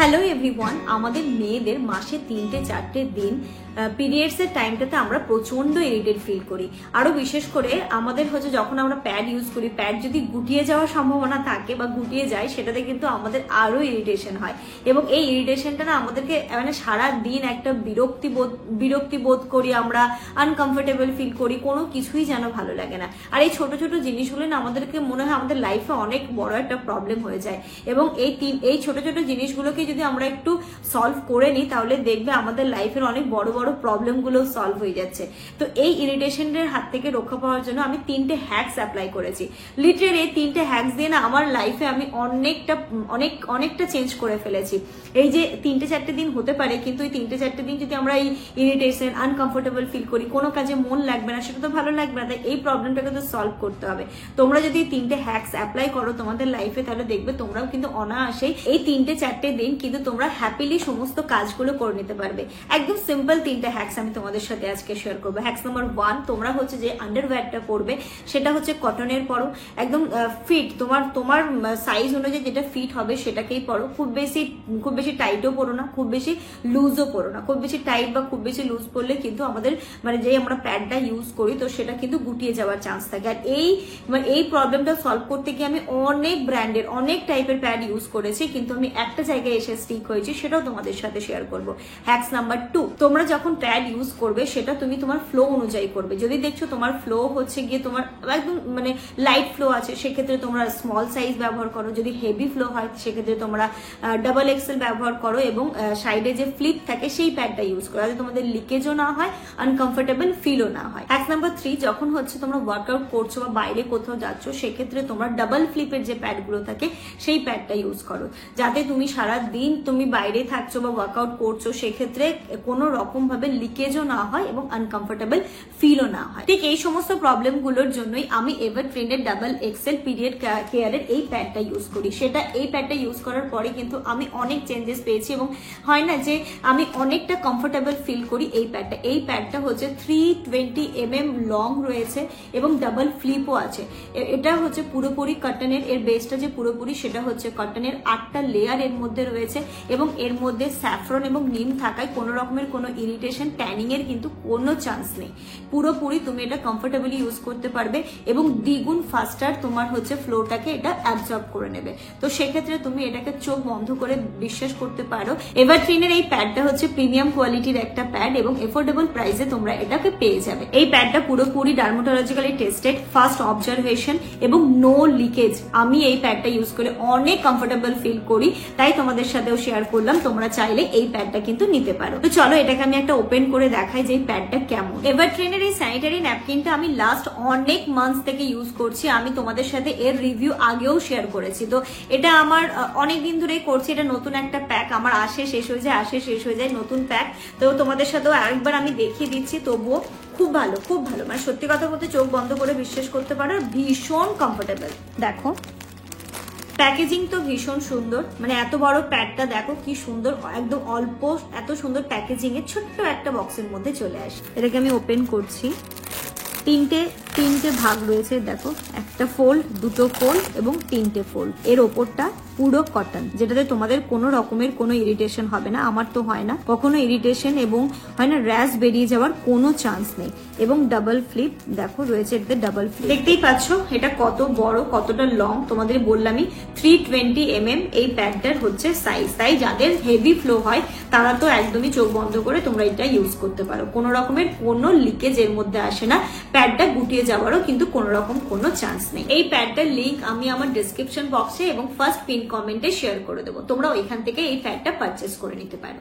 Hello everyone, আমাদের মেয়েদের মাসে 3-4 দিন পিরিয়ডস এর টাইমটাতে আমরা প্রচন্ড ইরিটেট ফিল করি। আরো বিশেষ করে আমাদের হচ্ছে যখন আমরা প্যাড ইউজ করি, প্যাড যদি গুটিয়ে যাওয়ার সম্ভাবনা থাকে বা গুটিয়ে যায়, সেটাতে কিন্তু আমাদের আরো ইরিটেশন হয় এবং এই ইরিটেশনটা না আমাদেরকে মানে সারা দিন একটা বিরক্তি বোধ করি, আমরা আনকমফোর্টেবল ফিল করি, কোনো কিছুই যেন ভালো লাগে না। আর এই ছোট ছোট জিনিসগুলো না আমাদেরকে মনে হয় আমাদের লাইফে অনেক বড় একটা প্রবলেম হয়ে যায় এবং এই ছোট ছোট জিনিসগুলোকে যদি আমরা একটু সলভ করে নিই তাহলে দেখবে আমাদের লাইফের অনেক বড় বড় প্রবলেম গুলো সলভ হয়ে যাচ্ছে। তো এই ইরিটেশনের হাত থেকে রক্ষা পাওয়ার জন্য আমি 3টে হ্যাকস অ্যাপ্লাই করেছি। লিটারেলি এই 3টে হ্যাকস দিয়ে না আমার লাইফে আমি অনেকটা চেঞ্জ করে ফেলেছি। এই যে 3-4 দিন হতে পারে, কিন্তু এই 3-4 দিন যদি আমরা এই ইরিটেশন, আনকমফোর্টেবল ফিল করি, কোনো কাজে মন লাগবে না, সেটা তো ভালো লাগবে না। তাই এই প্রবলেমটাকে তো সলভ করতে হবে। তোমরা যদি 3টে হ্যাকস অ্যাপ্লাই করো তোমাদের লাইফে, তাহলে দেখবে তোমরাও কিন্তু অনায়াসেই এই 3-4 দিন কিন্তু তোমরা হ্যাপিলি সমস্ত কাজগুলো করে নিতে পারবে। একদম সিম্পল 3টে হ্যাকস আমি তোমাদের সাথে আজকে শেয়ার করবো। হ্যাকস নাম্বার 1, তোমরা হচ্ছে যে আন্ডারওয়্যারটা পরবে সেটা হচ্ছে কটনের পরো, একদম ফিট, তোমার সাইজ অনুযায়ী যেটা ফিট হবে সেটাকেই পরো। খুব বেশি টাইটও পরো না, খুব বেশি লুজও পরো না। খুব বেশি টাইট বা খুব বেশি লুজ পরলে কিন্তু আমাদের মানে যে আমরা প্যাডটা ইউজ করি তো সেটা কিন্তু গুটিয়ে যাওয়ার চান্স থাকে। আর এই প্রবলেমটা সলভ করতে গিয়ে আমি অনেক ব্র্যান্ডের অনেক টাইপের প্যাড ইউজ করেছি, কিন্তু আমি একটা জায়গায় এসে স্টিক হয়েছি, সেটাও তোমাদের সাথে শেয়ার করবো। হ্যাকস নাম্বার 2, তোমরা যখন প্যাড ইউজ করবে সেটা তুমি তোমার ফ্লো অনুযায়ী করবে। যদি দেখছো তোমার ফ্লো হচ্ছে গিয়ে তোমার একদম মানে লাইট ফ্লো আছে, সেক্ষেত্রে তোমরা স্মল সাইজ ব্যবহার করো। যদি হেভি ফ্লো হয় সেক্ষেত্রে তোমরা ডাবল এক্সেল ব্যবহার করো এবং সাইডে যে ফ্লিপ থাকে সেই প্যাডটা ইউজ করো, যাতে তোমাদের লিকেজও না হয়, আনকমফোর্টেবল ফিলও না হয়। হ্যাক নাম্বার 3, যখন হচ্ছে তোমরা ওয়ার্কআউট করছো বা বাইরে কোথাও যাচ্ছ, সেক্ষেত্রে তোমরা ডাবল ফ্লিপের যে প্যাডগুলো থাকে সেই প্যাডটা ইউজ করো, যাতে তুমি সারা দিন তুমি বাইরে থাকছো বা ওয়ার্কআউট করছো, সেক্ষেত্রে কোনো রকম ভাবে লিকেজও না হয় এবং আনকমফোর্টেবল ফিলও না হয়। ঠিক এই সমস্ত প্রবলেম গুলোর জন্যই আমি এভার ট্রেন্ডের ডাবল এক্সেল পিরিয়ড কেয়ারের এই প্যাডটা ইউজ করি। এই প্যাডটা ইউজ করার পরে কিন্তু আমি অনেক চেঞ্জেস পেয়েছি এবং হয় না যে আমি অনেকটা কমফোর্টেবল ফিল করি এই প্যাডটা হচ্ছে 320 mm লং রয়েছে এবং ডাবল ফ্লিপও আছে। এটা হচ্ছে পুরোপুরি কটনের, এর বেসটা যে পুরোপুরি সেটা হচ্ছে কটনের, 8টা লেয়ার এর মধ্যে রয়েছে এবং এর মধ্যে স্যাফরন এবং নিম থাকায় কোনো রকমের কোনো ইরিটেশন, ট্যানিং এর কিন্তু কোনো চান্স নেই। পুরোপুরি তুমি এটা কমফোর্টেবলি ইউজ করতে পারবে এবং দ্বিগুণ ফাস্টার তোমার হচ্ছে ফ্লোটাকে এটা অ্যাবজর্ব করে নেবে। তো সেক্ষেত্রে তুমি এটাকে চোখ বন্ধ করে বিশ্বাস করতে পারো। এভারট্রিনের এই প্যাডটা হচ্ছে প্রিমিয়াম কোয়ালিটির একটা প্যাড এবং এফোর্ডেবল প্রাইসে তোমরা এটাকে পেয়ে যাবে। এই প্যাডটা পুরোপুরি ডার্মাটোলজিক্যালি টেস্টেড, ফাস্ট অবজারভেশন এবং নো লিকেজ। আমি এই প্যাডটা ইউজ করে অনেক কমফোর্টেবল ফিল করি, তাই তোমাদের সাথেও শেয়ার করলাম। তোমরা চাইলে এই প্যাডটা কিন্তু নিতে পারো। তো চলো এটাকে আমি একটা ওপেন করে দেখাই যে এই প্যাডটা কেমন। এভারট্রিনের এই স্যানিটারি ন্যাপকিনটা আমি লাস্ট অনেক মান্থস থেকে ইউজ করছি। আমি তোমাদের সাথে এর রিভিউ আগেও শেয়ার করেছি। তো এটা আমার অনেক দিন ধরেই করছি। এটা নতুন একটা প্যাক, আমার আসে শেষ হয়ে যায় নতুন প্যাক। তো তোমাদের সাথেও আরেকবার আমি দেখিয়ে দিচ্ছি। তবুও খুব ভালো মানে সত্যি কথা বলতে চোখ বন্ধ করে বিশ্বাস করতে পারো, ভীষণ কমফোর্টেবল। দেখো প্যাকেজিং তো ভীষণ সুন্দর, মানে এত বড় প্যাডটা দেখো কি সুন্দর, একদম অল্প এত সুন্দর প্যাকেজিং এ ছোট্ট একটা বক্সের মধ্যে চলে আসে। এটাকে আমি ওপেন করছি। তিনটে ভাগ রয়েছে, দেখো, একটা ফোল্ড, দুটো ফোল্ড এবং 3টে ফোল্ড। এর ওপরটা পুরো কটন, যেটাতে তোমাদের কোনো রকমের কোনো ইরিটেশন হবে না। আমার তো হয় না কখনো ইরিটেশন এবং হয় না র্যাশ বেরিয়ে যাওয়ার কোনো চান্স নেই। এবং ডাবল ফ্লিপ দেখো রয়েছে, এটাতে ডাবল ফ্লিপ। দেখতেই পাচ্ছ এটা কত বড়, কতটা লং। তোমাদের বললামই 320 mm এই প্যাডটার হচ্ছে সাইজ। তাই যাদের হেভি ফ্লো হয় তারা তো একদমই চোখ বন্ধ করে তোমরা এটা ইউজ করতে পারো। কোনো রকমের কোনো লিকেজ এর মধ্যে আসে না, প্যাডটা গুটিয়ে যাওয়ারও কিন্তু কোনো রকম কোনো চান্স নেই। এই প্যাডটার লিঙ্ক আমি আমার ডেসক্রিপশন বক্সে এবং ফার্স্ট পিন কমেন্টে শেয়ার করে দেবো। তোমরা ওইখান থেকে এই প্যাডটা পারচেস করে নিতে পারো।